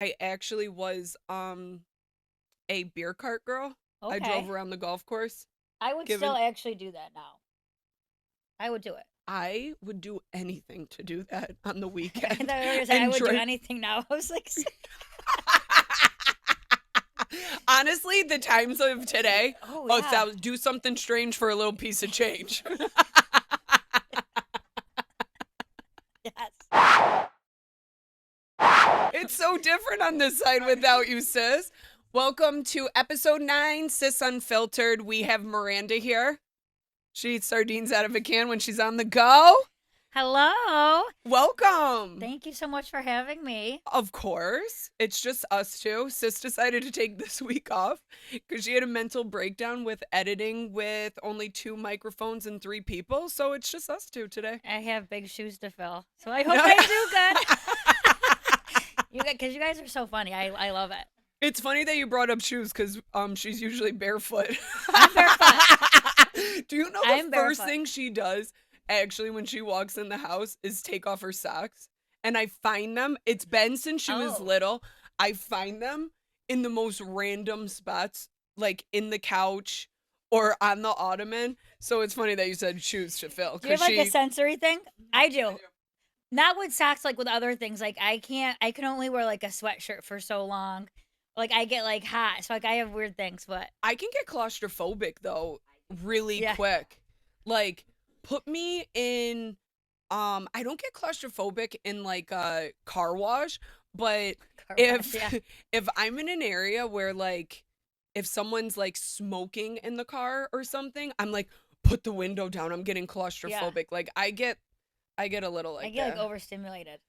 I actually was a beer cart girl. I drove Okay. around the golf course. I would still Given actually do that now. I would do it. I would do anything to do that on the I thought weekend you were gonna say I and would do drink. anything now. I was like, Honestly, the times of today, oh oh, yeah, that do something strange for a little piece of change. yes. It's so different on this side without you, sis. Welcome to episode 9, Sis Unfiltered. We have Miranda here. She eats sardines out of a can when she's on the go. Hello. Welcome. Thank you so much for having me. Of course. It's just us two. Sis decided to take this week off because she had a mental breakdown with editing with only 2 microphones and 3 people. So it's just us two today. I have big shoes to fill, so I hope I do good. Because you guys are so funny. I love it. It's funny that you brought up shoes because she's usually barefoot. I'm barefoot. Do you know the I'm first barefoot. thing she does actually when she walks in the house is take off her socks? And I find them, it's been since she was Oh. little, I find them in the most random spots, like in the couch or on the ottoman. So it's funny that you said shoes to fill Do you because have like a she. sensory thing? I do. Not with socks, like with other things. Like I can't. I can only wear like a sweatshirt for so long. Like I get like hot, so like I have weird things. But I can get claustrophobic though really yeah, quick. Like put me in I don't get claustrophobic in like a car wash, but car wash, if yeah, if I'm in an area where like if someone's like smoking in the car or something, I'm like put the window down. I'm getting yeah. claustrophobic. Like I get a little I like get like that. overstimulated.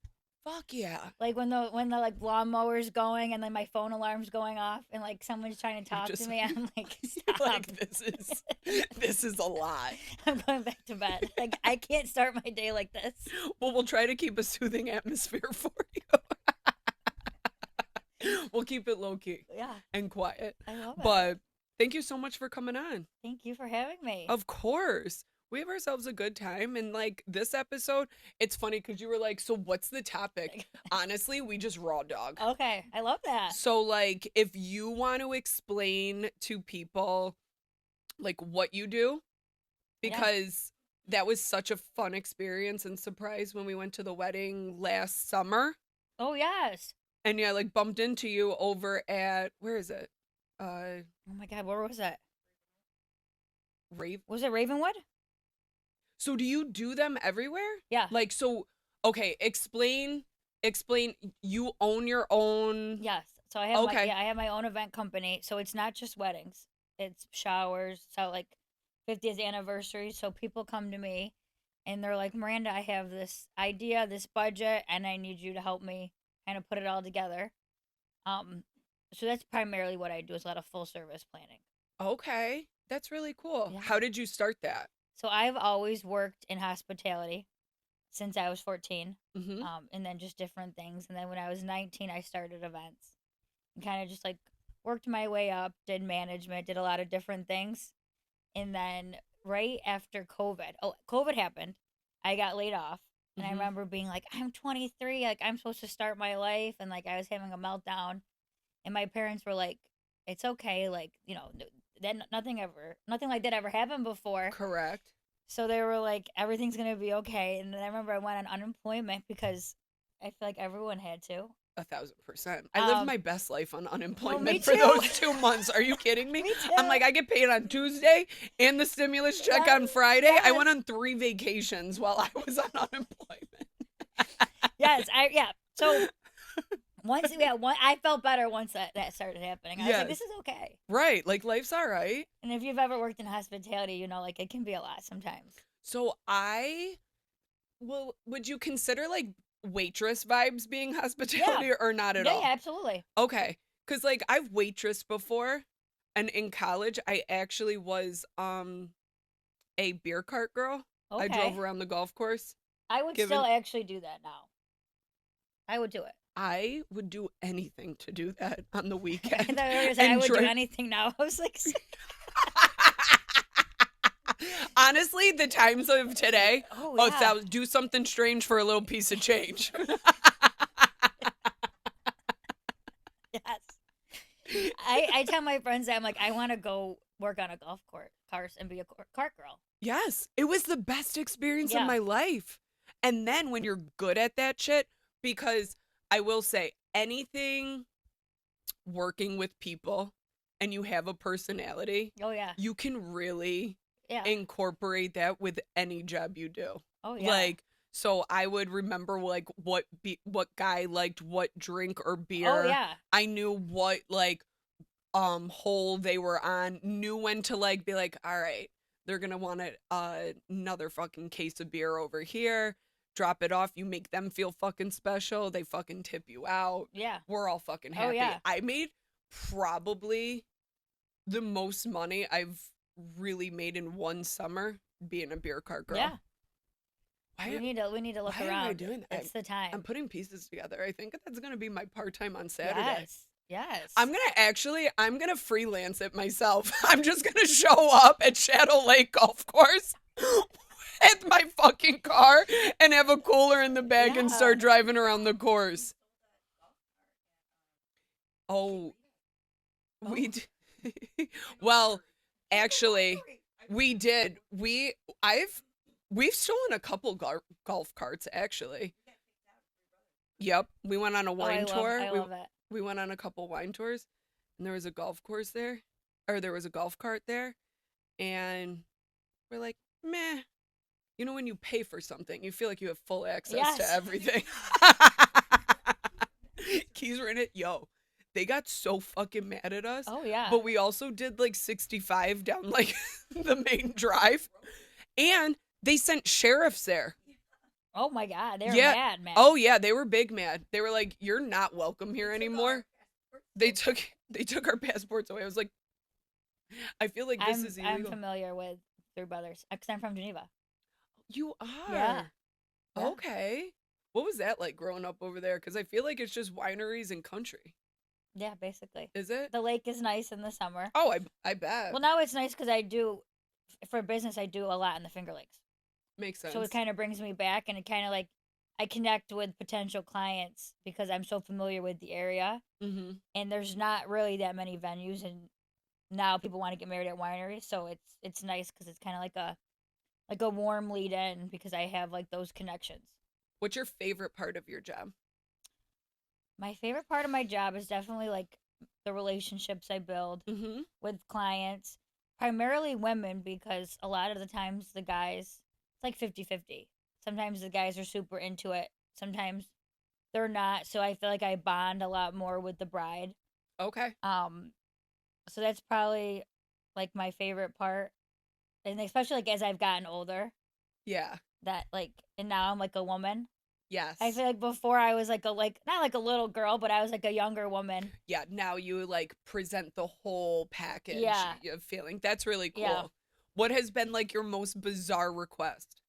Fuck yeah. Like when the like lawnmower's going and then my phone alarm's going off and like someone's trying to You're talk to just me, I'm like, you're stop. like this is a lot. I'm going back to bed. Like I can't start my day like this. Well, we'll try to keep a soothing atmosphere for you. We'll keep it low key Yeah, and quiet. I love it. But thank you so much for coming on. Thank you for having me. Of course. We have ourselves a good time. And like this episode, it's funny because you were like, so what's the topic? Honestly, we just raw dog. Okay, I love that. So, like, if you want to explain to people like what you do, Yeah. because that was such a fun experience and surprise when we went to the wedding last summer. Oh yes. And yeah, like bumped into you over at where is it? Oh my God, where was that? Rave. Was it Ravenwood? So do you do them everywhere? Yeah. Like so okay, explain you own your own. Yes. So I have Okay. I have my own event company. So it's not just weddings. It's showers. So like 50th anniversary. So people come to me and they're like, Miranda, I have this idea, this budget, and I need you to help me kind of put it all together. Um, so that's primarily what I do is a lot of full service planning. Okay. That's really cool. Yeah. How did you start that? So I've always worked in hospitality since I was 14. Mhm. And then just different things. And then when I was 19, I started events and kind of just like worked my way up, did management, did a lot of different things. And then right after COVID happened. I got laid off. And I Mhm. remember being like, I'm 23, like I'm supposed to start my life. And like I was having a meltdown. And my parents were like, it's okay. Like, that nothing like that ever happened before. Correct. So they were like, everything's going to be okay. And then I remember I went on unemployment because I feel like everyone had to. 1,000%. I lived Um, my best life on me unemployment for too. those 2 months. Are you kidding me? Me I'm too. like, I get paid on Tuesday and the stimulus check Yes, on Friday. I went yes. on 3 vacations while I was on unemployment. Yeah. So I felt better once that started happening. I was like, Yes. this is okay. Right. Like, life's all right. And if you've ever worked in hospitality, like it can be a lot sometimes. So would you consider like waitress vibes being hospitality or not at Yeah, all? yeah, absolutely. Okay. Cause like I've waitressed before and in college I actually was a beer cart girl. I Okay. drove around the golf course. I would Given still actually do that now. I would do it. I would do anything to do that on the I weekend thought you were gonna say I and would do drink. anything now. I was like, Honestly, the times of today, oh oh, yeah. that do something strange for a little piece of change. Yes. I tell my friends that I'm like, I want to go work on a golf course and be a cart girl. Yes, it was the best experience of Yeah. my life. And then when you're good at that shit, because I will say anything working with people and you have a personality, Oh yeah. you can really Yeah. incorporate that with any job you do. Oh yeah. Like, so I would remember like what guy liked what drink or Oh beer. yeah. I knew what like hole they were on, knew when to like be like, all right, they're gonna want another fucking case of beer over here. Drop it off. You make them feel fucking special. They fucking tip you out. Yeah. We're all fucking Oh happy. yeah. I made probably the most money I've really made in one summer being a beer cart girl. Yeah. Why We need to look why am I around. doing that? It's the I'm time. putting pieces together. I think that's gonna be my part time on Saturday. Yes. Yes. I'm gonna freelance it myself. I'm just gonna show up at Shadow Lake Golf Course at my fucking car and have a cooler in the bag and Yeah. start driving around the course. Oh, we d- well, actually, we did. I've we've stolen a couple golf carts actually. Yep, we went on a Oh, wine tour. I love it. We went on a couple wine tours, and there was a golf course there, or there was a golf cart there, and we're like, meh. You know, when you pay for something, you feel like you have full access to Yes. everything. Keys were in it. Yo, they got so fucking mad at us. Oh yeah. But we also did like 65 down like the main drive. And they sent sheriffs there. Oh my God. They're Yeah. mad, man. Oh yeah, they were big mad. They were like, "You're not welcome here anymore." They took our passports away. I was like, I feel like this is I'm illegal. familiar with Three Brothers because I'm from Geneva. You Yeah. are. Yeah. Okay. What was that like growing up over there? Because I feel like it's just wineries and country. Yeah, basically. Is it? The lake is nice in the summer. Oh, I bet. Well, now it's nice because I do, for business, I do a lot in the Finger Lakes. Makes So it sense. kind of brings me back and it kind of like, I connect with potential clients because I'm so familiar with the area. Mm-hmm. And there's not really that many venues. And now people want to get married at wineries. So it's nice because it's kind of like a warm lead in because I have like those connections. What's your favorite part of your job? My favorite part of my job is definitely like the relationships I build Mm-hmm. with clients, primarily women, because a lot of the times the guys, it's like 50-50. Sometimes the guys are super into it, sometimes they're not. So I feel like I bond a lot more with the bride. Okay. Um, so that's probably like my favorite part. And especially like as I've gotten older, Yeah. that like, and now I'm like a woman. I Yes. feel like before I was like not like a little girl, but I was like a younger woman. Yeah. Now you like present the whole package Yeah. of feeling. That's really Yeah. cool. What has been like your most bizarre request?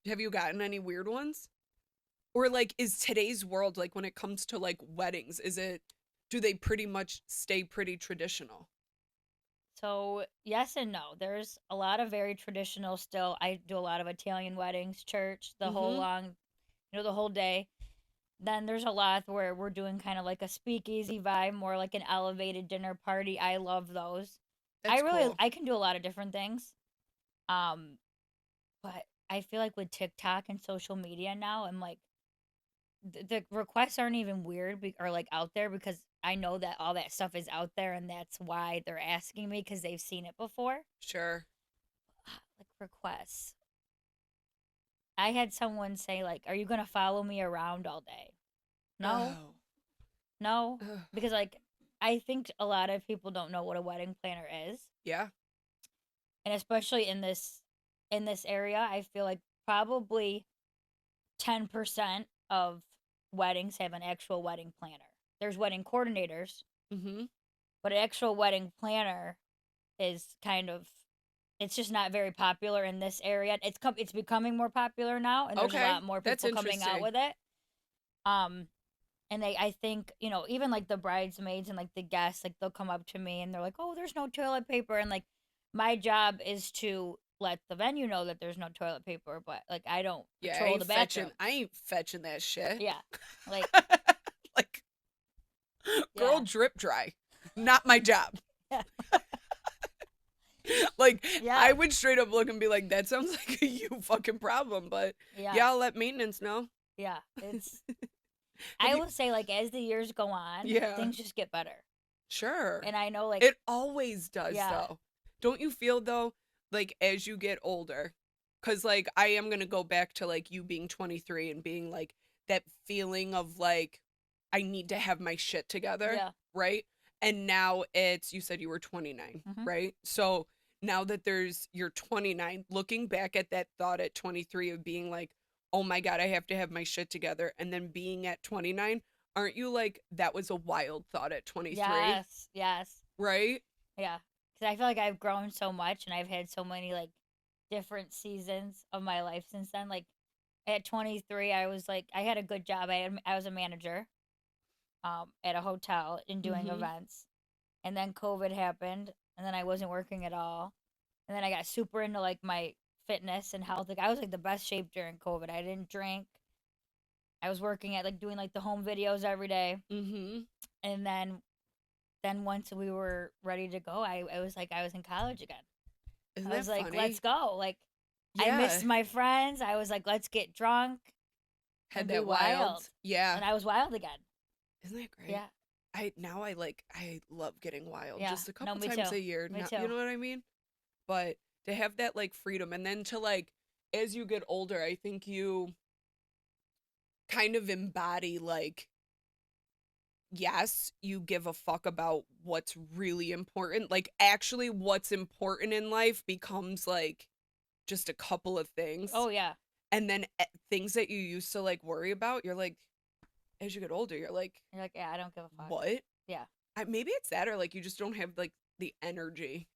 Have you gotten any weird ones? Or like is today's world like when it comes to like weddings, do they pretty much stay pretty traditional? So, yes and no. There's a lot of very traditional still. I do a lot of Italian weddings, church, the whole Mm-hmm. long, the whole day. Then there's a lot where we're doing kind of like a speakeasy vibe, more like an elevated dinner party. I love those. That's cool. I can do a lot of different things. Um, but I feel like with TikTok and social media now, I'm like the requests aren't even weird or like out there because I know that all that stuff is out there and that's why they're asking me because they've seen it before. Sure. Like requests. I had someone say like, "Are you gonna follow me around all day?" No, Oh. no, Ugh. because like I think a lot of people don't know what a wedding planner is, Yeah. and especially in this area, I feel like probably 10% of weddings have an actual wedding planner. There's wedding coordinators, Mm-hmm. but an actual wedding planner is kind of it's just not very popular in this area. It's becoming more popular now, and there's a Okay. lot more That's people coming out interesting. with it. Um, and I think even like the bridesmaids and like the guests, like they'll come up to me and they're like, "Oh, there's no toilet paper," and like my job is to let the venue know that there's no toilet paper, but like I don't Yeah, patrol the bathrooms. I ain't fetching that shit. Yeah, like Like Girl, Yeah. drip dry. Not my job. Yeah. Like, I Yeah. would straight up look and be like, that sounds like a you fucking problem, but Yeah. yeah, I'll let maintenance know. Yeah. It's Have I you? will say like as the years go on, Yeah, things just get better. sure. And I know like It always does, yeah. though. Don't you feel, though, like as you get older? Because, like, I am going to go back to, like, you being 23 and being like that feeling of, like, I need to have my shit together, Yeah. right? And now it's, you said you were 29, Mhm. right? So now that you're 29, looking back at that thought at 23 of being like, oh my God, I have to have my shit together. And then being at 29, aren't you like, that was a wild thought at 23, Yes. Yes. right? Yeah. Cuz I feel like I've grown so much and I've had so many like different seasons of my life since then. Like at 23, I was like I had a good job. I was a manager at a hotel and doing Mm-hmm. events. And then COVID happened and then I wasn't working at all. And then I got super into like my fitness and health. Like I was like the best shape during COVID. I didn't drink. I was working at like doing like the home videos every day. Mm-hmm. And then once we were ready to go, I was like I was in college again. Isn't I was that like, let's funny? go. Like I Yeah. missed my friends. I was like, let's get drunk Had and be that wild. wild. Yeah. And I was wild again. Isn't that great? Yeah. I love getting wild Yeah. just a No, couple me times too. a year. Me Not, you too. know what I mean? But to have that like freedom and then to like as you get older, I think you kind of embody like yes, you give a fuck about what's really important. Like actually what's important in life becomes like just a couple of things. Oh yeah. And then things that you used to like worry about, you're like as you get older, you're like You're like, yeah, I don't give a fuck. what? Yeah. Maybe it's that or like you just don't have like the energy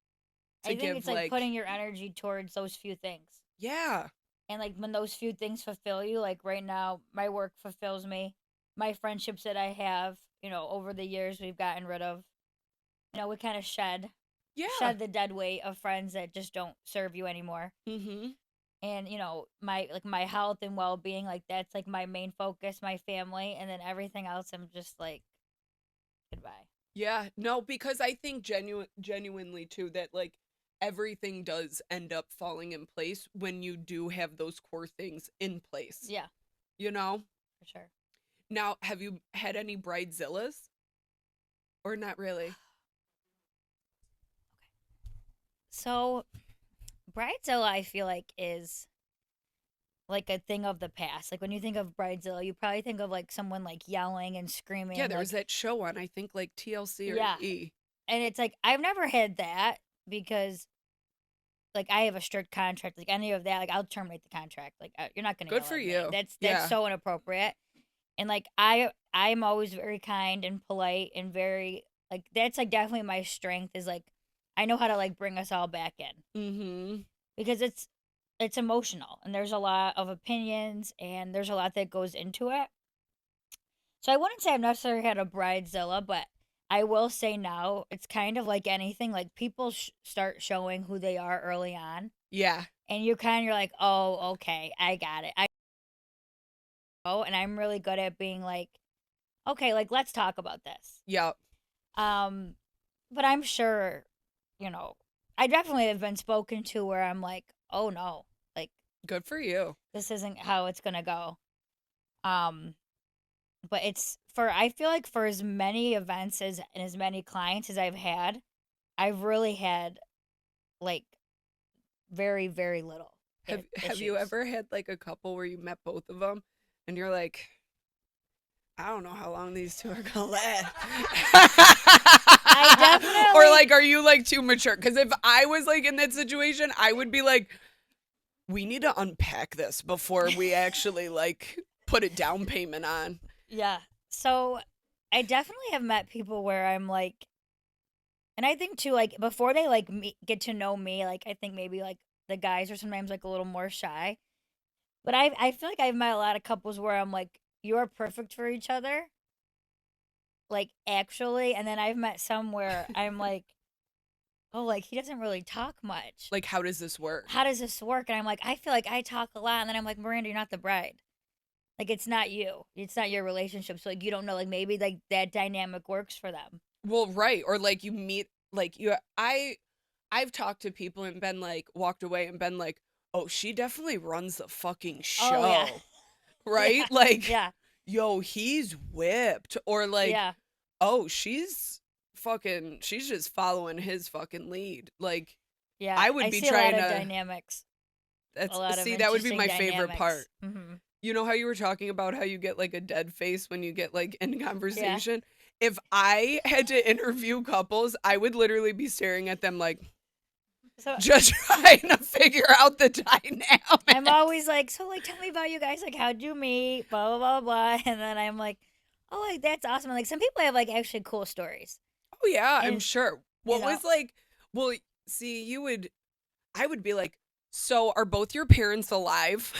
to I think give it's like like putting your energy towards those few things. yeah. And like when those few things fulfill you, like right now, my work fulfills me. My friendships that I have, over the years we've gotten rid of. We kind of Yeah. shed the dead weight of friends that just don't serve you anymore. Mhm. And my health and well-being, like that's like my main focus, my family, and then everything else I'm just like goodbye. Yeah. No, because I think genuinely too that like everything does end up falling in place when you do have those core things in place. Yeah, You know? for sure. Now, have you had any bridezillas or not really? So bridezilla I feel like is like a thing of the past. Like when you think of bridezilla, you probably think of like someone like yelling and screaming Yeah, and there was like that show on I think like TLC or yeah. E. And it's like I've never had that because like I have a strict contract. Like any of that, like I'll terminate the contract. Like you're not gonna Good yell for at me. you. That's Yeah. so inappropriate. And like I'm always very kind and polite and very like that's like definitely my strength is like I know how to like bring us all back in Mhm. because it's emotional and there's a lot of opinions and there's a lot that goes into it. So I wouldn't say I've necessarily had a bridezilla, but I will say now it's kind of like anything. Like people start showing who they are early on, Yeah. and you're like, oh, okay, I got it. I know, and I'm really good at being like, okay, like let's talk about this. Yep. Um, but I'm sure, you know, I definitely have been spoken to where I'm like, oh no, like Good for you. this isn't how it's gonna go. Um, but it's for I feel like for as many events as and as many clients as I've had, I've really had like very very little Have you issues. ever had like a couple where you met both of them and you're like I don't know how long these two are gonna last. I Or definitely like, are you like too mature? Because if I was like in that situation, I would be like, we need to unpack this before we actually like put a down payment on. yeah. So I definitely have met people where I'm like, and I think too like before they like me, get to know me, like I think maybe like the guys are sometimes like a little more shy. But I feel like I've met a lot of couples where I'm like, you're perfect for each other, like actually, and then I've met some where I'm like, oh, like he doesn't really talk much. Like, how does this work? How does this work? And I'm like, I feel like I talk a lot, and then I'm like, Miranda, you're not the bride. Like it's not you. It's not your relationship. So like you don't know. Like maybe like that dynamic works for them. Well, right. Or like you meet like I've talked to people and been like walked away and been like, "Oh, she definitely runs the fucking Oh yeah, show." yeah, Right? Like, yeah, "Yo, he's whipped." Or like, yeah, "Oh, she's just following his fucking lead." Like, yeah. I would I be see a lot trying of to dynamics. A that's lot of see, that would be interesting my favorite dynamics. part. Hmm. You know how you were talking about how you get like a dead face when you get like in Yeah. conversation? If I had to interview couples, I would literally be staring at them like So just trying to figure out the I'm dynamic. always like, so like, tell me about you guys. Like, how'd you meet? Blah blah blah blah. And then I'm like, oh, like that's awesome. And, like some people have like actually cool stories. Oh yeah, I'm And sure. you What know, was like well, see, I would be like, "So are both your parents alive?"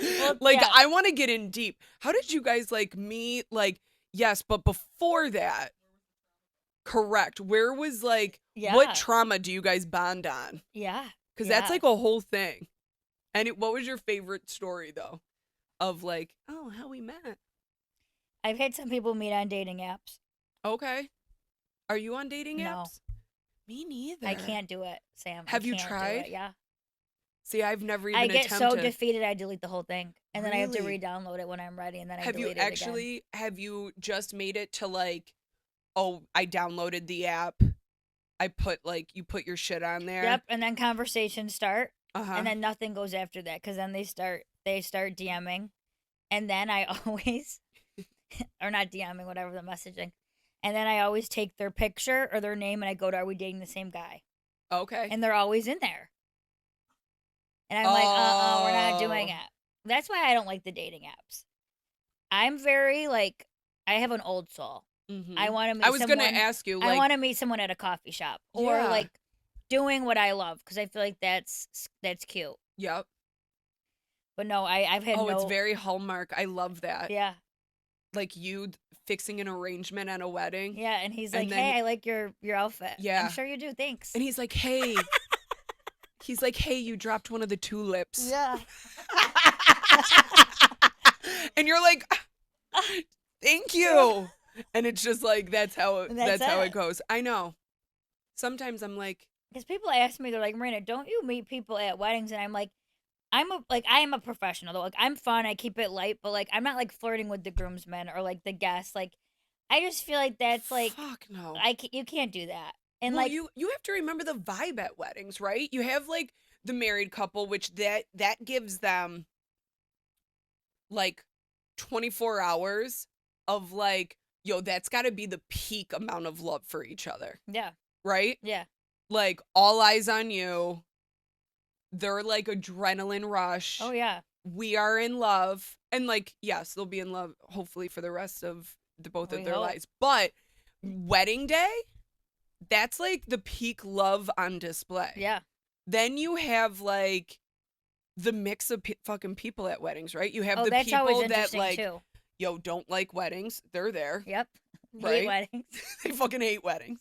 well, Like yeah, I want to get in deep. How did you guys like meet? Like yes, but before that, correct. Where was like what yeah, trauma do you guys bond on? yeah, Cuz that's yeah. like a whole thing. And what was your favorite story though of like, oh, how we met? I've had some people meet on dating apps. Okay. Are you on dating No, apps? Me I neither. can't do it, Sam. I Have you can't do tried? it. Yeah. See, I've never I even get so attempted. defeated, I delete the whole thing. And then I have to Really? re-download it when I'm ready, and then I delete it again. Have you just made it to like, oh, I downloaded the app. I put like you put your shit on there. Yep. And then conversations start, Uh-huh. and then nothing goes after that because then they start DMing, and then I always, or not DMing, whatever the messaging, and then I always take their picture or their name and I go to, are we dating the same guy? Okay. And they're always in there, and I'm like, we're not doing Oh. it. That's why I don't like the dating apps. I'm very like, I have an old soul. I Mhm. want to I meet was going to someone. ask you I like, want to meet someone at a coffee shop or yeah. like doing what I love because I feel like that's cute. Yep. But no, I've had Oh, it's no. very Hallmark. I love that. Yeah, Like fixing an arrangement at a wedding yeah, and he's and like, then "Hey, I like your outfit." I'm yeah. sure you do. Thanks. And he's like, "Hey, you dropped one of the tulips." Yeah. And you're like, "Thank you." And it's just like That's that's how it it. goes. I know. Sometimes I'm like, Because people ask me, they're like, "Marina, don't you meet people at weddings?" And I'm like, I am a professional though. Like I'm fun. I keep it light, but like I'm not like flirting with the groomsmen or like the guests. Like I just feel like that's like fuck no. you can't do that. And Well, like you have to remember the vibe at weddings, right? You have like the married couple, which that gives them like 24 hours of like, yo, that's got to be the peak amount of love for each other, yeah, right? yeah. Like all eyes on you. They're like adrenaline Oh rush. yeah. We are in love. And like, yes, they'll be in love hopefully for the rest of both of We their hope. lives. But wedding day, that's like the peak love on display. Yeah. Then you have like the mix of fucking people at weddings, right? You have Oh, the that's always people that interesting like, too. yo, don't like weddings. They're there, Yep. Hate right? weddings. They fucking hate weddings.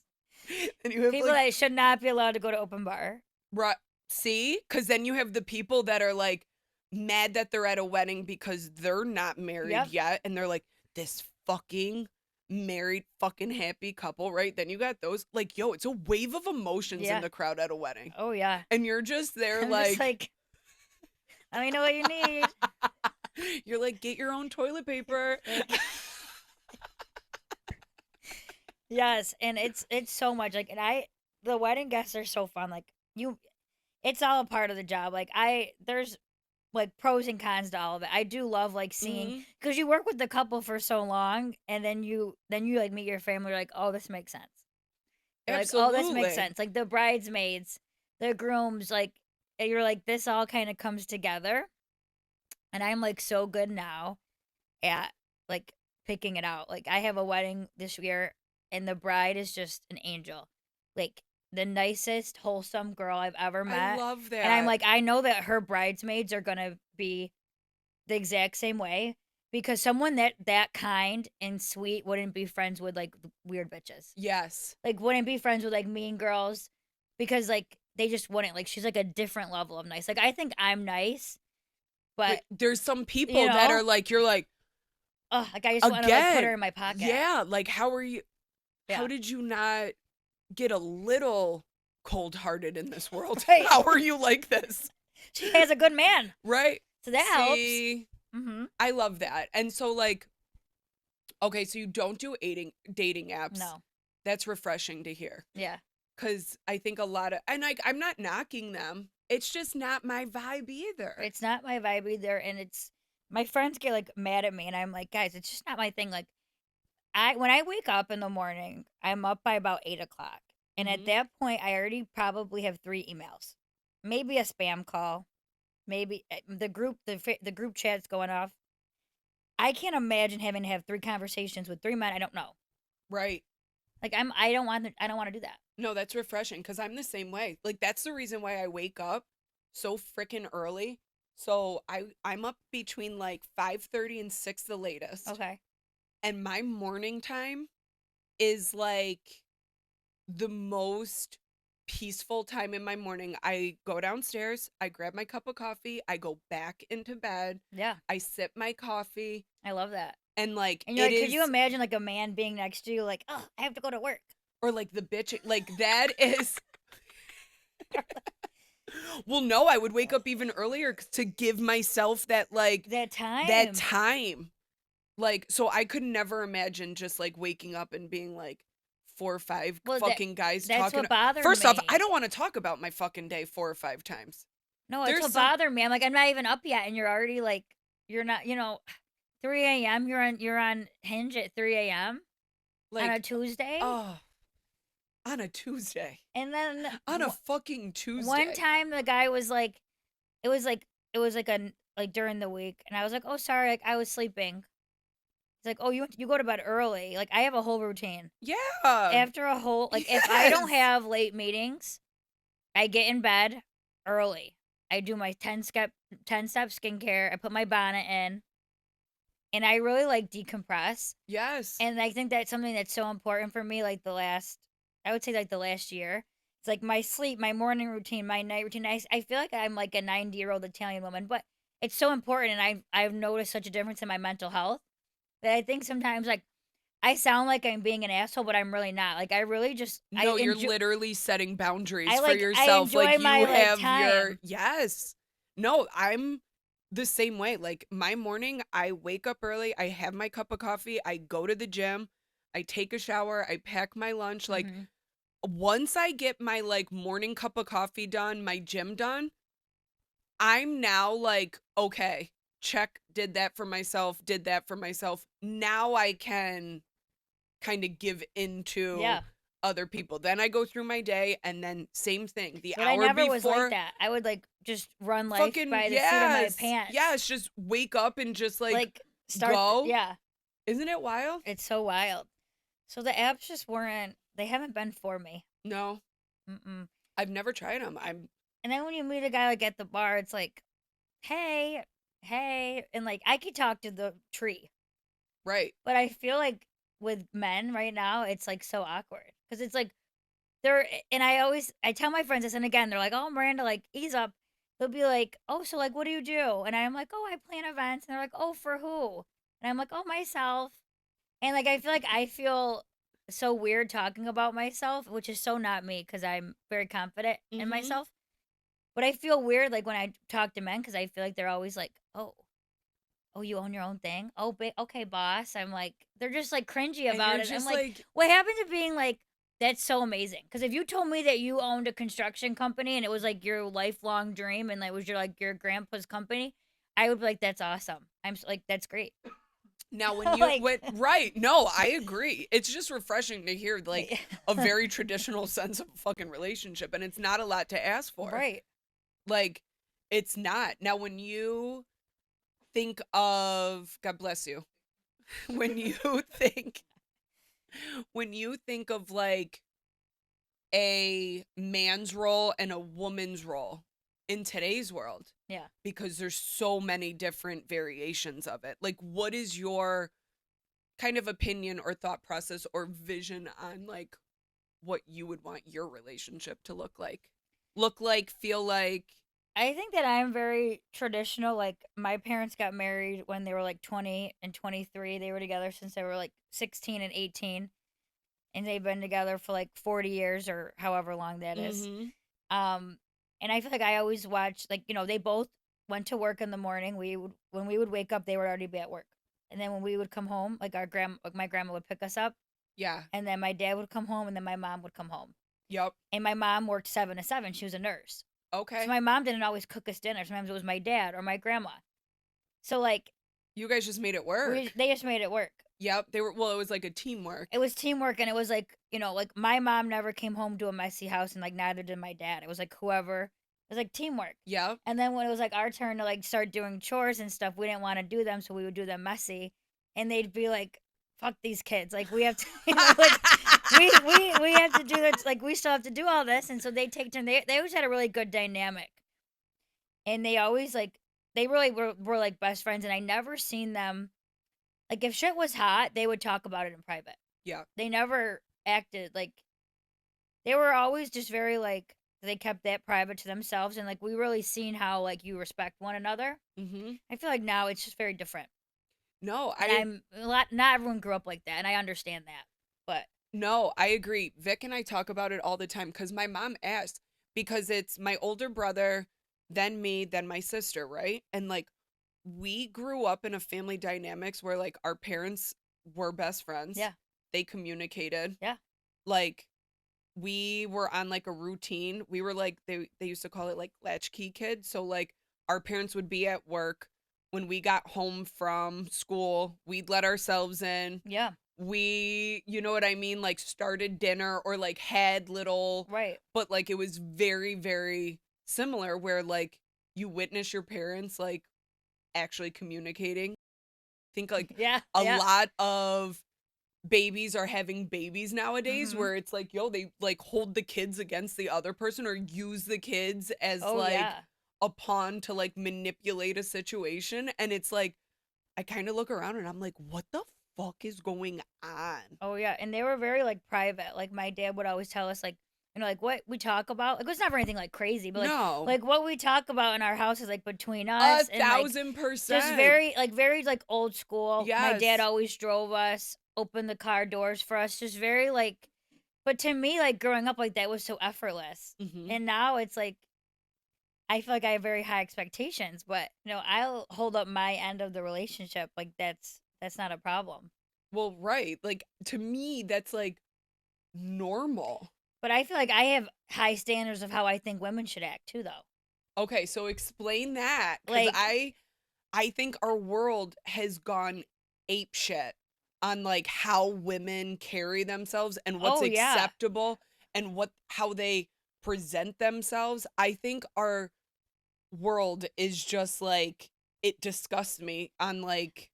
And you have People like, that should not be allowed to go to open bar. right, see? Because then you have the people that are like mad that they're at a wedding because they're not married Yep. yet. And they're like, this fucking married fucking happy couple, right? Then you got those like, yo, it's a wave of emotions in Yeah. the crowd at a wedding. Oh yeah. And you're just there I'm just like, like, let me know what you need. you're like, get your own toilet paper. Like, yes, and it's so much like, and the wedding guests are so fun. Like it's all a part of the job. Like there's like pros and cons to all of it. I do love like seeing Mhm. because you work with the couple for so long, and then you like meet your family. You're like, oh, this makes sense. You're like, oh, this makes Absolutely. sense. Like the bridesmaids, the grooms, like and you're like, this all kind of comes together. And I'm like so good now at like picking it out. Like I have a wedding this year, and the bride is just an angel, like the nicest, wholesome girl I've ever I met. love And I'm that. like, I know that her bridesmaids are gonna be the exact same way because someone that kind and sweet wouldn't be friends with like weird bitches. Yes. Like wouldn't be friends with like mean girls because like they just wouldn't. Like, she's like a different level of nice. Like, I think I'm nice, But but there's some you people that know, are like, you're like, like I just want to like put her again, in my pocket. yeah, like how are you? How Yeah. did you not get a little cold-hearted in this world? Right. How are you like this? She has a good man. Right? So that helps. See, Mm-hmm. I love that. And so like, okay, so you don't do dating apps. No. That's refreshing to hear. Yeah. Cause I think a lot of, and like, I'm not knocking them. It's just not my vibe either. It's not my vibe either, and it's my friends get like mad at me, and I'm like, guys, it's just not my thing. Like, when I wake up in the morning, I'm up by about 8 o'clock, and at Mhm. that point, I already probably have 3 emails, maybe a spam call, maybe the group chat's going off. I can't imagine having to have 3 conversations with 3 men I don't know. Right. Like, I don't want to do that. No, that's refreshing because I'm the same way. Like that's the reason why I wake up so freaking early. So I'm up between like 5:30 and 6 the latest. Okay. And my morning time is like the most peaceful time in my morning. I go downstairs, I grab my cup of coffee, I go back into bed, Yeah, I sip my coffee, I love that. and like And you're it like, could you is, imagine like a man being next to you, like, oh, I have to go to work. or like the bitch, like that is. Well, no, I would wake up even earlier to give myself that like That that time. time. Like so I could never imagine just like waking up and being like four or five Well, fucking guys that's talking. what bothered First off, I me. don't want to talk about my fucking day 4 or 5 times. No, it's There's what some bothered me. I'm like, I'm not even up yet, and you're already like, you're not, 3 a.m. You're on Hinge at 3 a.m. on a like Tuesday, oh on a Tuesday. and then On a fucking one Tuesday. time the guy was like, it was like like during the week, and I was like, oh sorry, like I was sleeping. He's like, oh you go to bed early. Like I have a whole routine Yeah. after a whole like if I don't Yes. have late meetings, I get in bed early. I do my 10 step skincare. I put my bonnet in, and I really like decompress. Yes. And I think that's something that's so important for me. Like I would say like the last year. It's like my sleep, my morning routine, my night routine. I feel like I'm like a 90-year-old Italian woman, but it's so important. And I've noticed such a difference in my mental health that I think sometimes like I sound like I'm being an asshole, but I'm really not. Like I really just No, you're literally setting boundaries for I yourself. enjoy Like my you like have your time. yes. No, I'm the same way. Like my morning, I wake up early, I have my cup of coffee, I go to the gym, I take a shower, I pack my lunch. Like Hmm. once I get my like morning cup of coffee done, my gym done, I'm now like, okay, check, did that for myself, did that for myself. Now I can kind of give into Yeah. other people. Then I go through my day and then same thing. The But I hour never was like before that. I would like just run life fucking by the seat of my yes. pants. Yes, just wake up and just like Like start go. yeah. Isn't it wild? It's so wild. So the apps just weren't. They haven't been for me. No. Mm-mm. I've never tried them. I'm And then when you meet a guy like at the bar, it's like, hey, hey, and like I could talk to the tree, right. but I feel like with men right now, it's like so awkward because it's like they're. And I tell my friends this, and again, they're like, oh, Miranda, like ease up. They'll be like, oh, so like what do you do? And I'm like, oh, I plan events, and they're like, oh, for who? And I'm like, oh, myself. And like I feel so weird talking about myself, which is so not me because I'm very confident in Mhm. myself. But I feel weird like when I talk to men because I feel like they're always like, "Oh, you own your own thing? Oh, okay, boss." I'm like, they're just like cringy And about you're it. I'm just like, like what happened to being like, that's so amazing? Because if you told me that you owned a construction company and it was like your lifelong dream and that was your grandpa's company, I would be like, that's awesome. Like, that's great. now when you Like, went right. No, I agree. It's just refreshing to hear like a very traditional sense of a fucking relationship and it's not a lot to ask for. right. Like it's not. Now when you think of God bless you. When you think when you think of like a man's role and a woman's role in today's world Yeah. because there's so many different variations of it. Like what is your kind of opinion or thought process or vision on like what you would want your relationship to look like? look like, feel like? I think that I'm very traditional. Like my parents got married when they were like 20 and 23. They were together since they were like 16 and 18, and they've been together for like 40 years or however long that is. Mm-hmm. Um, and I feel like I always watch, like, they both went to work in the morning. When we would wake up, they would already be at work. And then when we would come home, like my grandma would pick us up, Yeah. and then my dad would come home, and then my mom would come home. Yep. And my mom worked 7 to 7. She was a nurse. So Okay. my mom didn't always cook us dinner. Sometimes it was my dad or my grandma. So like You guys just made it work. they just made it work. Yep. They were, well, it was like a teamwork. It was teamwork, and it was like, like my mom never came home to a messy house, and like neither did my dad. It was like whoever. It was like teamwork. Yep. And then when it was like our turn to like start doing chores and stuff, we didn't want to do them, so we would do them messy, and they'd be like, "Fuck these kids! Like we have to, like we have to do this. Like we still have to do all this." And so they take turn. They always had a really good dynamic, and they always like they really were like best friends. And I never seen them like if shit was hot, they would talk about it in private. Yeah. They never acted like they were always just very like they kept that private to themselves, and like we really seen how like you respect one another. Mm-hmm. I feel like now it's just very different. No, And I'm a lot not everyone grew up like that, and I understand that. But no, I agree. Vic and I talk about it all the time because my mom asked, because it's my older brother, then me, then my sister, right? And like we grew up in a family dynamics where like our parents were best friends. yeah. They communicated. Yeah. Like we were on like a routine. We were like they used to call it like latchkey kids. So like our parents would be at work. When we got home from school, we'd let ourselves in. Yeah. We, you know what I mean, like started dinner or like had little, Right. but like it was very, very similar where like you witness your parents like actually communicating. I think like Yeah. a Yeah. lot of babies are having babies nowadays Mhm. where it's like, yo, they like hold the kids against the other person or use the kids as Oh like yeah. a pawn to like manipulate a situation. And it's like, I kind of look around and I'm like, what the fuck is going on? Oh yeah. And they were very like private. Like my dad would always tell us like like what we talk about. Like it's never anything like crazy, but No, like what we talk about in our house is like between a us, and like thousand just percent. very like old school. My dad Yes. always drove us, opened the car doors for us, just very like. But to me, like growing up like that was so effortless, Hmm. and now it's like I feel like I have very high expectations. But I'll hold up my end of the relationship. Like that's not a problem. Well, right. Like to me, that's like normal. But I feel like I have high standards of how I think women should act too, though. Okay, so explain that because Like, I think our world has gone ape shit on like how women carry themselves and what's oh yeah, acceptable and what how they present themselves. I think our world is just like it disgusts me on like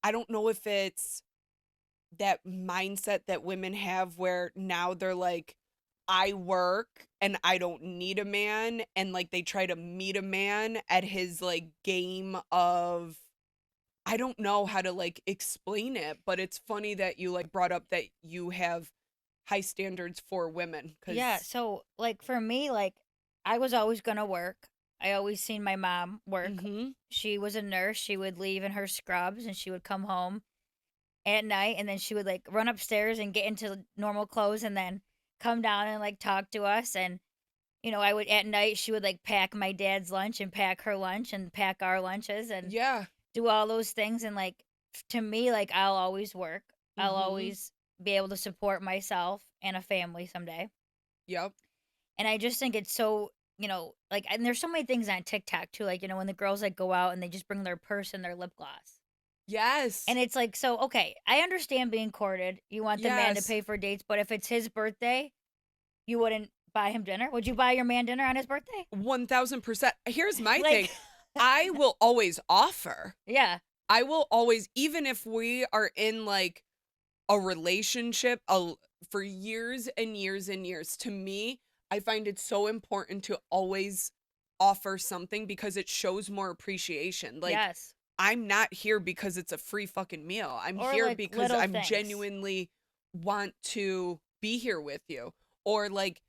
I don't know if it's that mindset that women have where now they're like I work and I don't need a man and like they try to meet a man at his like game of I don't know how to like explain it, but it's funny that you like brought up that you have high standards for women yeah. cuz So, like for me, like I was always gonna work. I always seen my mom work. mhm. She was a nurse. She would leave in her scrubs, and she would come home at night, and then she would like run upstairs and get into normal clothes, and then come down and like talk to us. And I would at night she would like pack my dad's lunch and pack her lunch and pack our lunches and Yeah. do all those things. And like to me, like I'll always work. I'll Mhm. always be able to support myself and a family someday. Yep. And I just think it's so, like, and there's so many things on TikTok too, like, when the girls like go out and they just bring their purse and their lip gloss. Yes. And it's like, so okay, I understand being courted. You want the man to Yes. pay for dates, but if it's his birthday, you wouldn't buy him dinner. Would you buy your man dinner on his birthday? 1000%. Here's my thing. Like, I will always offer. yeah, I will always, even if we are in like a relationship for years and years and years, to me, I find it so important to always offer something because it shows more appreciation. Like, yes, I'm not here because it's a free fucking meal. I'm or here like because little I'm things. genuinely want to be here with you. Or like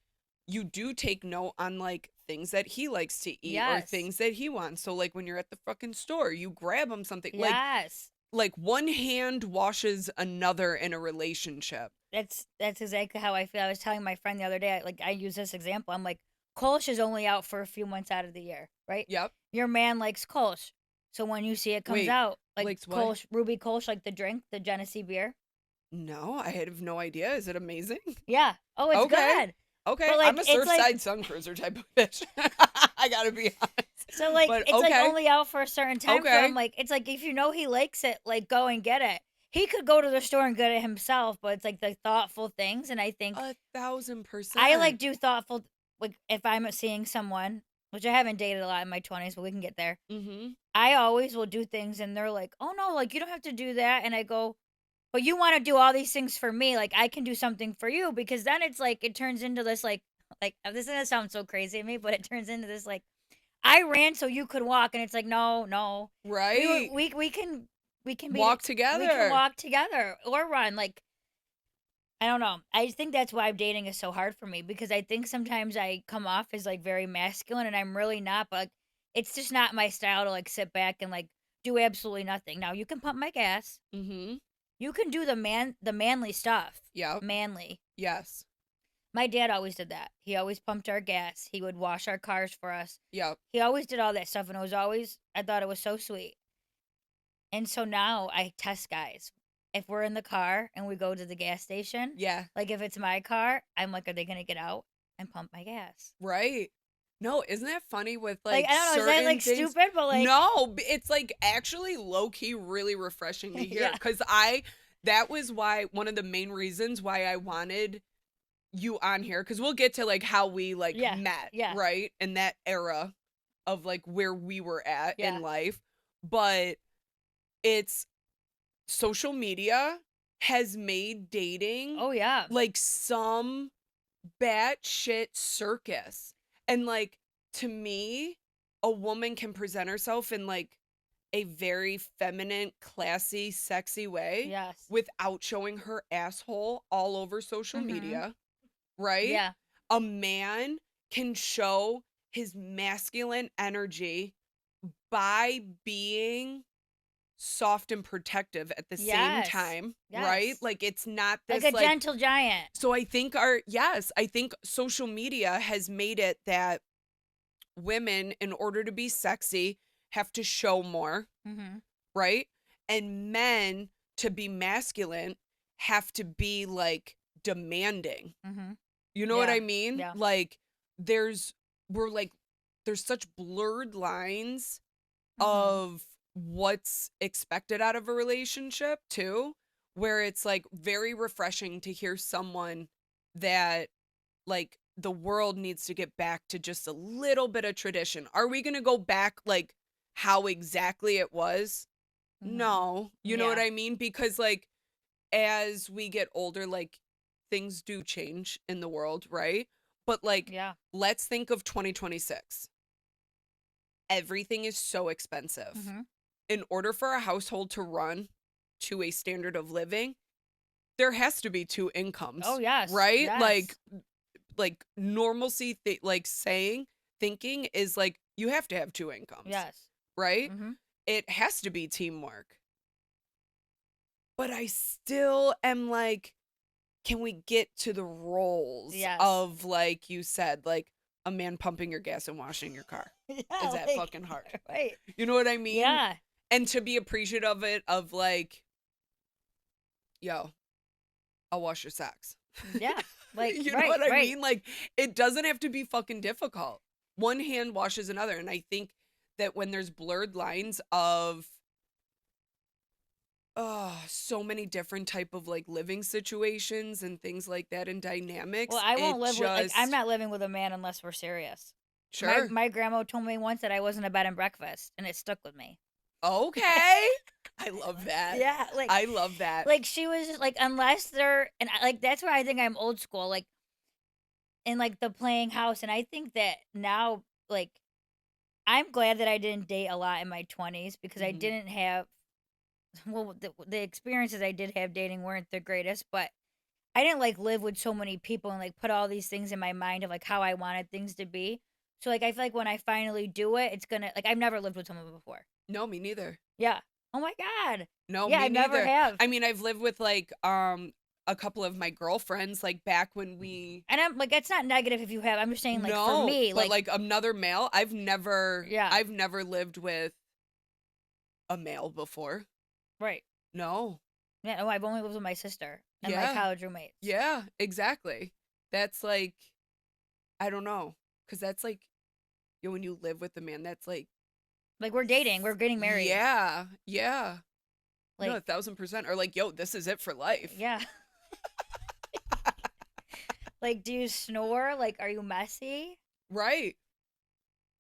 you do take note on like things that he likes to eat or Yes. things that he wants. So like when you're at the fucking store, you grab him something Yes. like one hand washes another in a relationship. That's exactly how I feel. I was telling my friend the other day, like I use this example. I'm like, Kolsch is only out for a few months out of the year, right? Yep. Your man likes Kolsch. So when you see it comes Wait, out, like likes what? Kolsch, Ruby Kolsch, like the drink, the Genesee beer. No, I have no idea. Is it amazing? Yeah. Oh, it's Okay. good. Okay. But I'm like a it's like Surfside Sun Cruiser type of bitch. I gotta be so honest. like But it's like okay. only out for a certain time. So I'm Okay. like, it's like if you know he likes it, like go and get it. He could go to the store and get it himself, but it's like the thoughtful things, and I think 1,000%. I like do thoughtful. Like if I'm seeing someone, which I haven't dated a lot in my 20s, but we can get there. Mm-hmm. I always will do things, and they're like, "Oh no, like you don't have to do that," and I go, "But you want to do all these things for me, like I can do something for you," because then it's like it turns into this like this is gonna sound so crazy to me, but it turns into this like I ran so you could walk, and it's like no, no, Right. we can be Walk we can together. walk together or run like I don't know. I think that's why dating is so hard for me because I think sometimes I come off as like very masculine and I'm really not, but like, it's just not my style to like sit back and like do absolutely nothing. Now you can pump my gas. Mm-hmm. You can do the manly stuff. Yep. Manly. Yes. My dad always did that. He always pumped our gas. He would wash our cars for us. Yep. He always did all that stuff and it was always I thought it was so sweet. And so now I test guys. If we're in the car and we go to the gas station, Yeah. like if it's my car, I'm like, are they gonna get out and pump my gas? Right. No, isn't that funny with Like like I don't know, is that certain like things? stupid? But like, No, it's like actually low key really refreshing to hear yeah, cuz that was why one of the main reasons why I wanted you on here cuz we'll get to like how we like yeah, met, yeah, right? In that era of like where we were at yeah. in life. But it's social media has made dating Oh yeah, like some batshit circus. And like to me, a woman can present herself in like a very feminine, classy, sexy way yes, without showing her asshole all over social mm-hmm, media, right? yeah, A man can show his masculine energy by being soft and protective at the same yes, time, right? yes, Like it's not like this a like gentle giant. so I think social media has made it that women in order to be sexy have to show more, Mm-hmm, right? And men to be masculine have to be like demanding. mm-hmm, You know what yeah, I mean? yeah, Like there's we're like there's such blurred lines mm-hmm, of what's expected out of a relationship too, where it's like very refreshing to hear someone that like the world needs to get back to just a little bit of tradition. Are we going to go back like how exactly it was? mm-hmm, No. You know what yeah, I mean? Because like as we get older, like things do change in the world, right? But like yeah, let's think of 2026. Everything is so expensive. mm-hmm. In order for a household to run to a standard of living, there has to be two Oh incomes, yes, right? yes, Like normalcy like saying thinking is like you have to have two incomes, yes, right? mm-hmm, It has to be teamwork. But I still am like, can we get to the roles yes, of like you said, like a man pumping your gas and washing your car? Is yeah, that like fucking hard? right, You know what I mean? yeah, And to be appreciative of it, of like, yo, I'll wash your socks. yeah, like You know right, what I right. mean? Like, it doesn't have to be fucking difficult. One hand washes another. And I think that when there's blurred lines of, so many different type of like living situations and things like that and Well, dynamics, I won't it live with like I'm just, not living with a man unless we're serious. My sure. my grandma told me once that I wasn't a bed and breakfast, and it stuck with me. Okay. I love that. Yeah, I love that. like she was just like unless they're and like that's why I think I'm old school, like in like the playing house, and I think that now like I'm glad that I didn't date a lot in my 20s because I Mhm. didn't have well the experiences I did have dating weren't the greatest, but I didn't like live with so many people and like put all these things in my mind of like how I wanted things to be. So like I feel like when I finally do it, it's gonna like I've never lived with someone before. No, me neither. Yeah. Oh my god. No, Yeah, me I never neither. have. I mean, I've lived with like a couple of my girlfriends like back when we And I'm like, it's not negative if you have. I'm just saying, like, for no, me, but like, like another male, yeah, I've never lived with a male before. right. No. Yeah, oh, I've only lived with my sister and my Yeah. college roommates. Yeah, exactly. That's like I don't know, cuz that's like when you live with a man, that's like Like, we're dating, we're getting married. yeah, yeah. No, Like, 1,000%. Or like, yo, this is it for life. yeah. Like, do you snore? Like, are you messy? Right.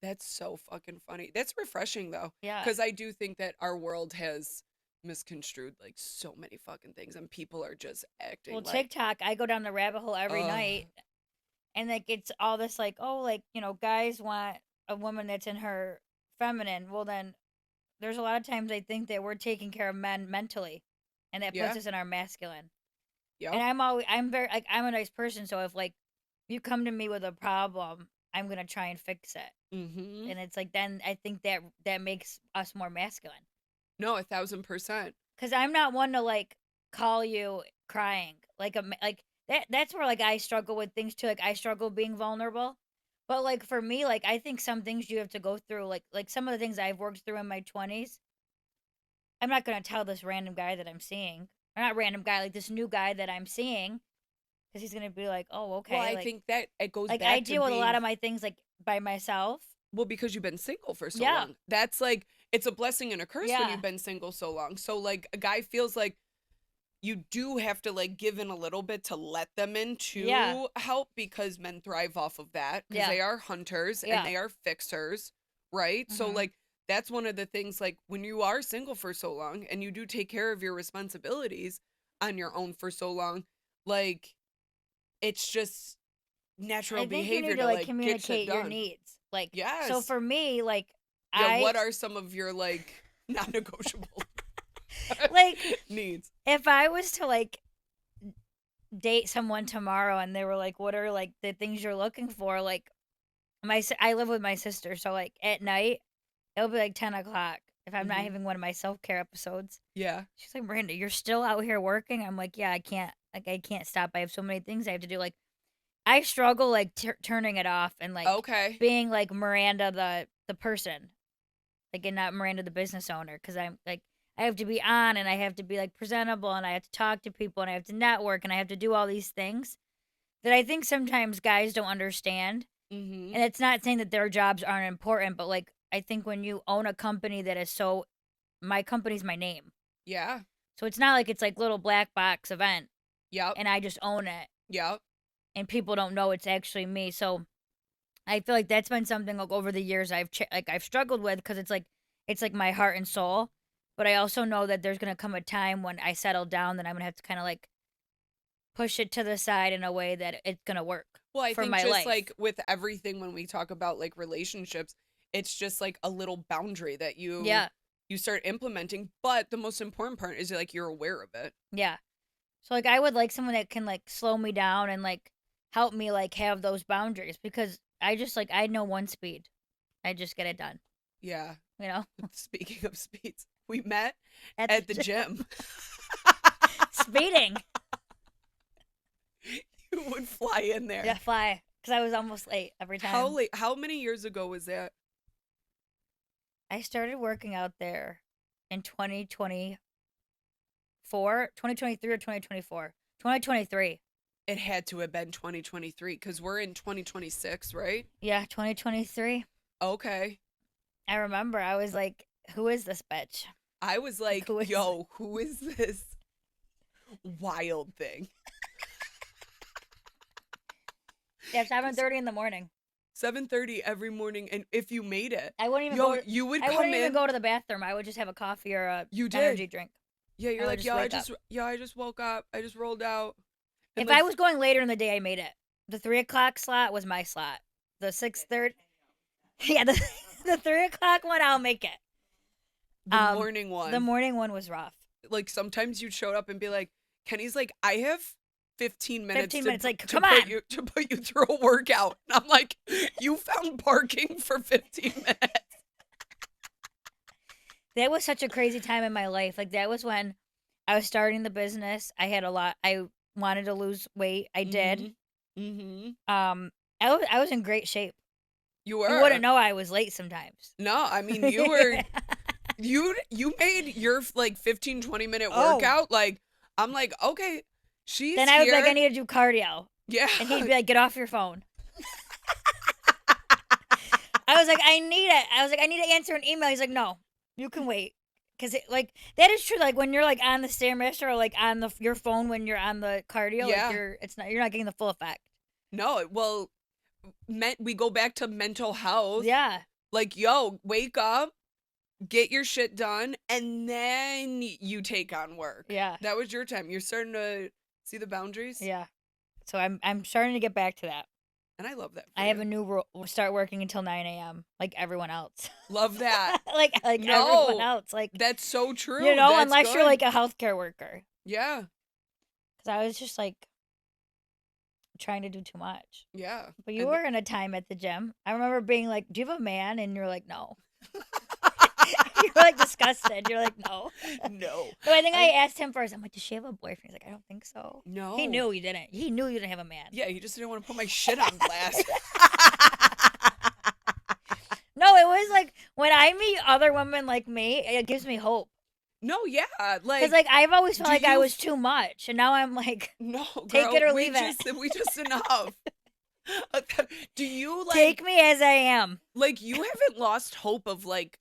That's so fucking funny. That's refreshing though, Yeah. because I do think that our world has misconstrued like so many fucking things, and people are just Well, acting like, TikTok, I go down the rabbit hole every oh, night, and like, it's all this, like, oh, like, guys want a woman that's in her feminine. Well, then there's a lot of times I think that we're taking care of men mentally, and that puts yeah, us in our masculine. And yep, I'm very like I'm a nice person, so if like you come to me with a problem, I'm gonna try and fix it. mm-hmm. And it's like then I think that makes us more masculine. No, 1,000%. Cause I'm not one to like call you crying like like that's where like I struggle with things too. Like I struggle being vulnerable. But like for me, like I think some things you have to go through, like some of the things I've worked through in my 20s. I'm not gonna tell this random guy that I'm seeing, or not random guy, like this new guy that I'm seeing, because he's gonna be like, oh, Well, okay, I think that it goes like I back to deal with a lot being of my things like by myself. well because you've been single for so Yeah, long. That's like it's a blessing and a curse when yeah, you've been single so long. So like a guy feels like you do have to like give in a little bit to let them in yeah, to help because men thrive off of that because yeah, they are hunters and yeah. they are fixers, right? So Hmm. like that's one of the things like when you are single for so long and you do take care of your responsibilities on your own for so long, like it's just natural I think you behavior need to to like like get shit communicate your done. needs. Like, so Yes. for me, like Yeah, I what are some of your like non-negotiable like needs? if I was to like date someone tomorrow and they were like, what are like the things you're looking for? Like I live with my sister, so like at night it'll be like 10 o'clock if I'm not Mhm. having one of my self care episodes. Yeah. She's like, Miranda, you're still out here working. I'm like, yeah, I can't. Like, I can't stop. I have so many things I have to do. Like, I struggle like turning it off and like Okay. being like Miranda the person, like, and not Miranda the business owner, because I'm like I have to be on and I have to be like presentable and I have to talk to people and I have to network and I have to do all these things that I think sometimes guys don't understand. Mhm. And it's not saying that their jobs aren't important, but like I think when you own a company that is so my company's my name. Yeah. So it's not like it's like little black box event Yep. and I just own it Yep. and people don't know it's actually me. So I feel like that's been something like over the years I've struggled with because it's like my heart and soul. But I also know that there's gonna come a time when I settle down that I'm gonna have to kind of like push it to the side in a way that it's gonna work Well, I for think my just life. like with everything when we talk about like relationships, it's just like a little boundary that Yeah, you start implementing, but the most important part is like you're aware of it. yeah. So like I would like someone that can like slow me down and like help me like have those boundaries because I just like I know one speed. I just get it done. Yeah. You know, Speaking of speeds, we met at the at the gym. gym. Speeding. You would fly in Yeah, there. fly. Because I was almost late every time. How many years ago was that? I started working out there in 2024, 2023 or 2024. 2023. It had to have been 2023 because we're in 2026, right? Yeah, 2023. Okay. I remember I was like, who is this bitch? I was Like, like, who is. yo, who is this wild thing? Yeah, 7:30 in the morning. 7:30 every morning, and if you made it, I wouldn't even yo, go. you would I come wouldn't even in. go to the bathroom. I would just have a coffee or a You energy did. drink. Yeah, I you're would like, just wake up. I just woke up. I just rolled out. And If like I was going later in the day, I made it. The 3 o'clock slot was my slot. The 6:30. Yeah, the 3 o'clock one, I'll make it. the morning The one, morning one was rough. like sometimes you'd show up and be like, Kenny's like, I have 15 minutes 15 minutes, like, to come on. put you through a workout. And I'm like, you found parking for 15 minutes. That was such a crazy time in my life. Like, that was when I was starting the business. I wanted to lose weight. I did. Mm-hmm. I was in great shape. You You wouldn't were. know I was late sometimes. No, I mean, you were, you made your like 15, 20-minute Oh. workout. Like, I'm like, okay, she's Then I would be like, I here. need to do cardio. Yeah. And he'd be like, get off your phone. I was like, I need it. I was like, I need to answer an email. He's like, no, you can wait. Because like that is true. Like when you're like on the Stairmaster or like on your phone when you're on the cardio, Yeah. like you're not getting the full effect. No, well, we go back to mental health. Yeah. Like, yo, wake up, get your shit done, and then you take on work. Yeah. That was your time. You're starting to see the boundaries. Yeah. So I'm starting to get back to that. And I love that. I have a new rule. We'll start working until 9 a.m. like everyone else. Love that. like No, everyone else. Like that's so true. You know, That's unless good. you're like a healthcare worker. Yeah. Because I was just like trying to do too much. Yeah. But you were in a time at the gym. I remember being like, "Do you have a man?" And you're like, "No." You're like disgusted. You're like, "No." No. But I think I asked him first. I'm like, "Does she have a boyfriend?" He's like, "I don't think so." No. He knew you didn't. He knew you didn't have a man. Yeah, he just didn't want to put my shit on blast. No, it was like when I meet other women like me, it gives me hope. No, yeah, like Because like I've always felt like I was too much, and now I'm like, no, take girl, it or we leave just, it. We just enough. Do you like take me as I am? like you haven't lost hope of like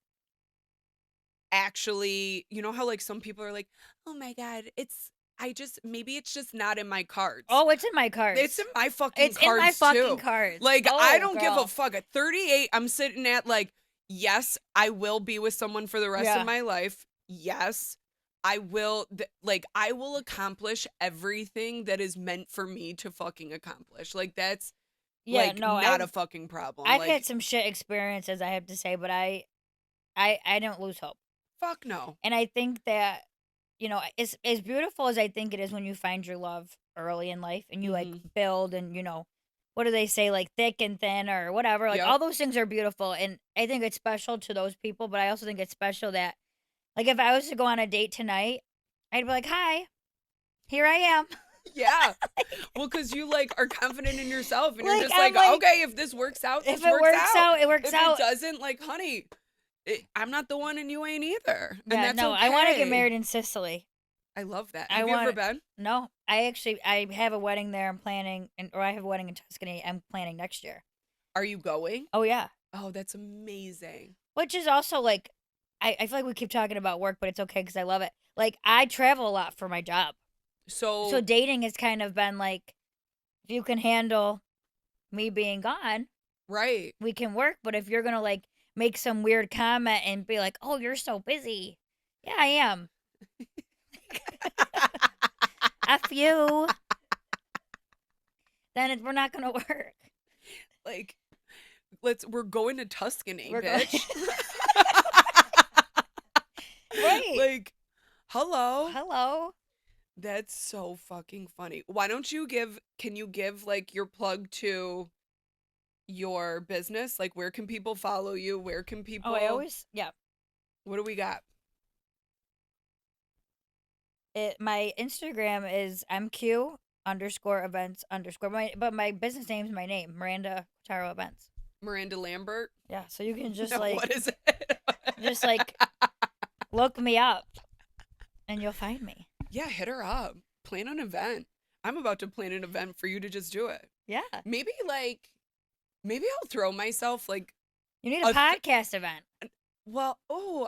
actually, you know how like some people are like, oh my god, maybe it's just not in my cards. Oh, it's in my cards. It's in my fucking It's cards in my fucking too. cards. Like Oh, I don't give girl. a fuck. At 38, I'm sitting at like, yes, I will be with someone for the rest of my life. Yes, I will. I will accomplish everything that is meant for me to fucking accomplish. Like that's not a fucking problem. I've had some shit experiences, I have to say, but I don't lose hope. Fuck no. And I think that, you know, it's as beautiful as I think it is when you find your love early in life and you like build and, you know, what do they say, like thick and thin or whatever. Like all those things are beautiful. And I think it's special to those people, but I also think it's special that, like, if I was to go on a date tonight, I'd be like, hi, here I am. Yeah. Well, because you like are confident in yourself and you're Like, just I'm like, like, okay, if this works out, if it works out, it works if out. it doesn't, like, honey, I'm not the one and you ain't either. Yeah, and that's no, okay. I want to get married in Sicily. I love that. Have you ever been? No, I have a wedding there. I'm planning, or I have a wedding in Tuscany. I'm planning next year. Are you going? Oh yeah. Oh, that's amazing. Which is also like, I feel like we keep talking about work, but it's okay because I love it. Like I travel a lot for my job, so dating has kind of been like, if you can handle me being gone, right, we can work. But if you're gonna like make some weird comment and be like, oh, you're so busy, yeah, I am. F you. Then we're not gonna work. Like, we're going to Tuscany, bitch. Right. Like, hello. Hello. That's so fucking funny. Why don't you can you give like your plug to your business? Like, where can people follow you? Where can people? Oh, yeah. What do we got? My Instagram is mq_events_. But my business name is my name, Miranda Taro Events. Miranda Lambert. Yeah, so you can just what is it? just like look me up, and you'll find me. Yeah, hit her up. Plan an event. I'm about to plan an event for you to just do it. Yeah. Maybe I'll throw myself like. You need a podcast event. Well,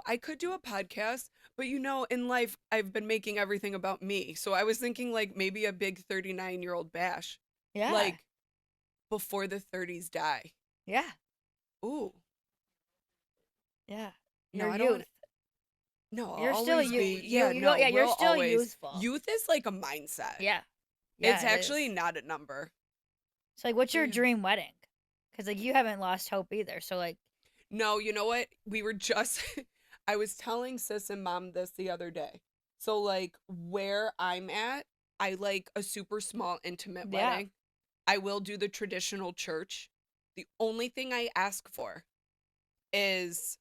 I could do a podcast, but you know, in life, I've been making everything about me. So I was thinking like maybe a big 39-year-old bash. Yeah. Like before the 30s die. Yeah. Ooh. Yeah. No, You're I don't. youth. No, you're I'll still always youth. be. Yeah, no, you're we'll still always, youthful. Youth is like a mindset. Yeah. It's actually not a number. So like, what's your dream wedding? Because like you haven't lost hope either. So like. No, you know what? We were just. I was telling sis and mom this the other day. So like where I'm at, I like a super small, intimate Yeah. wedding. I will do the traditional church. The only thing I ask for is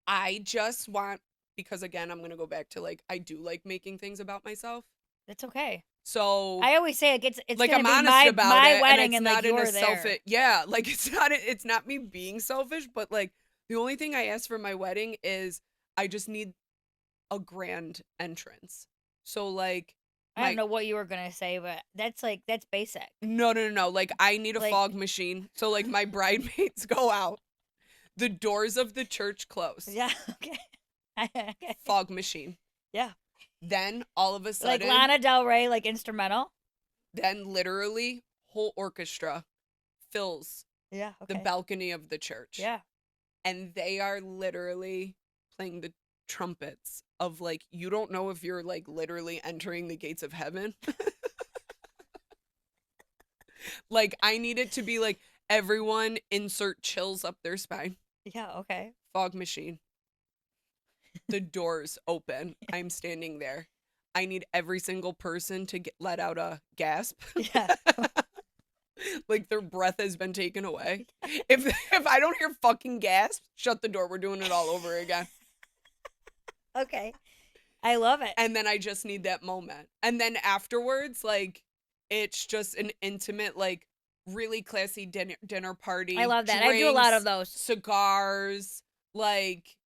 I just want, because again, I'm going to go back to like, I do like making things about myself. It's okay. So, I always say like it's like, gonna I'm be honest about my it, and wedding it's and like not in a you're selfish, there. yeah, like, it's not me being selfish, but like, the only thing I ask for my wedding is I just need a grand entrance. So, like, I don't my, know what you were gonna say, but that's basic. no, like, I need a Like fog machine. So, like, my bridesmaids go out, the doors of the church close, yeah, okay. Okay. fog machine. Yeah. Then, all of a Like sudden, Lana Del Rey, like instrumental. then literally, whole orchestra fills Yeah, the okay. balcony of the church. Yeah. And they are literally playing the trumpets of like, you don't know if you're like literally entering the gates of heaven. Like, I need it to be like, everyone insert chills up their spine. Yeah, okay. Fog machine. The doors open. I'm standing there. I need every single person to let out a gasp. Yeah. Like their breath has been taken away. If I don't hear fucking gasp, shut the door. We're doing it all over again. Okay. I love it. And then I just need that moment. And then afterwards, like, it's just an intimate, like, really classy dinner I party, love that. I do a lot of drinks, those. cigars, like,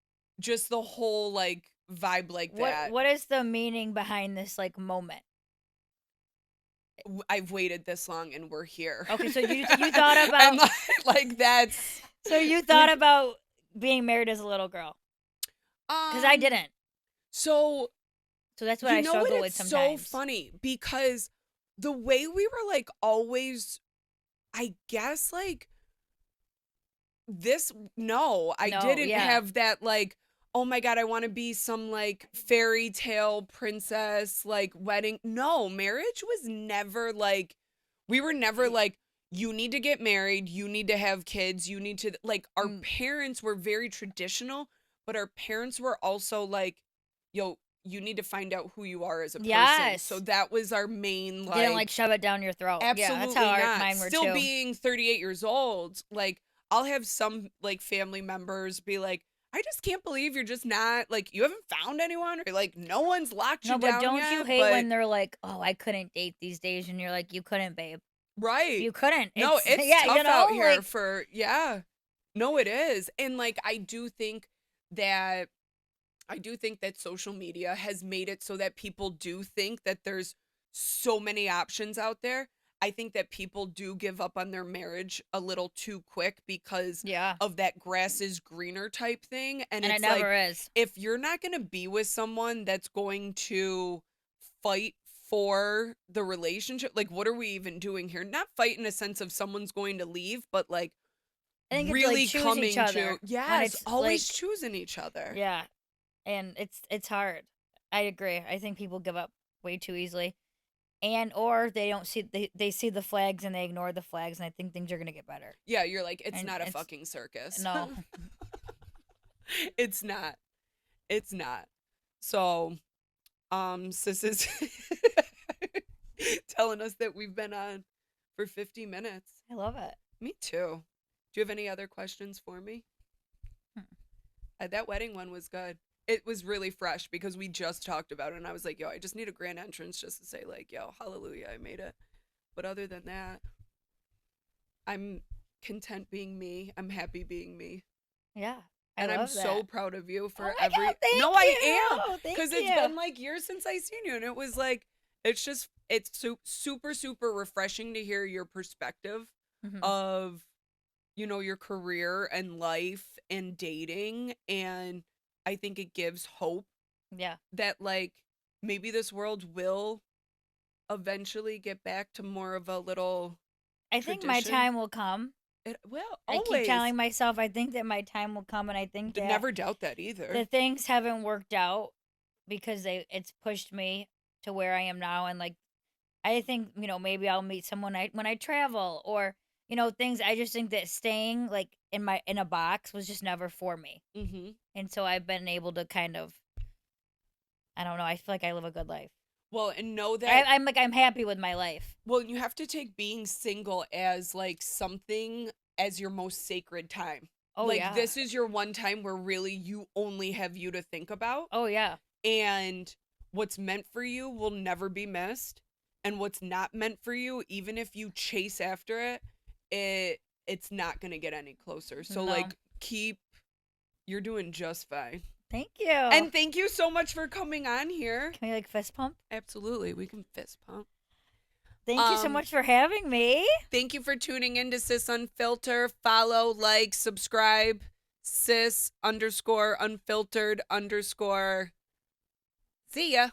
just the whole like vibe like that. What is the meaning behind this like moment? I've waited this long and we're here. Okay, so you thought And about like that's so you thought about being married as a little girl. Cuz I um didn't. so So that's what you I know what, struggle with it's so sometimes. funny because the way we were like always, I guess, like, this, no, I No, didn't yeah. have that like, oh my god, I want to be some like fairy tale princess like wedding. No, marriage was never like, we were never like, you need to get married, you need to have kids, you need to, like, our Mm, parents were very traditional, but our parents were also like, yo, you need to find out who you are as a person. So yes. that was our main Didn't like like, shove it down your throat. Yeah, that's how absolutely not. mine were Still too. being 38 years old, like, I'll have some like family members be like, I just can't believe you're just not like, you haven't found anyone, or like no one's locked you No, but down don't you yet. hate But when they're like, "Oh, I couldn't date these days," and you're like, "You couldn't, babe. right. You couldn't." No, It's it's yeah, you tough out know, here like for, yeah. No, it is. And like, that I do think that social media has made it so that people do think that there's so many options out there. I think that people do give up on their marriage a little too quick because yeah, of that grass is greener type thing. And and it it's like, never is. if you're not going to be with someone that's going to fight for the relationship, like, what are we even doing here? Not fight in a sense of someone's going to leave, but like, I think it's like really choose each coming to, other when yes, it's always like choosing each other. yeah, and it's hard. I agree. I think people give up way too easily. And or they don't see they see the flags and they ignore the flags and I think things are gonna get better. Yeah, you're like, it's And not a it's fucking circus. no. It's not. It's not. So, sis is telling us that we've been on for 50 minutes. I love it. Me too. Do you have any other questions for me? Hmm. That wedding one was good. It was really fresh because we just talked about it and I was like, yo, I just need a grand entrance just to say like, yo, hallelujah, I made it. But other than that, I'm content being me. I'm happy being me. Yeah. I And I'm love so that. proud of you Oh for my every, god, thank no, I am, you. Thank because it's you. been like years since I seen you, and it was like, it's just, it's super super refreshing to hear your perspective Mhm. of, you know, your career and life and dating. And I think it gives hope Yeah. that like, maybe this world will eventually get back to more of a little I think my tradition. time will come. It will I keep always. telling myself I think that my time will come and I think that Never doubt that either. the things haven't worked out because it's pushed me to where I am now and like I think, you know, maybe I'll meet someone when I travel or you know, things I just think that staying like in a box was just never for me. Mm-hmm. And so I've been able to kind of I don't know, I feel like I live a good life. Well, and know that I'm like, I'm happy with my life. well, you have to take being single as like something as your most sacred time. Oh Like yeah. this is your one time where really you only have you to think about, Oh yeah. and what's meant for you will never be missed, and what's not meant for you, even if you chase after it, it's not going to get any closer. So No. like keep you're doing just fine. Thank you. And thank you so much for coming on here. Can we like fist pump? Absolutely. We can fist pump. Thank you so much for having me. Thank you for tuning in to Sis Unfilter. Follow, like, subscribe. Sis _unfiltered _. See ya.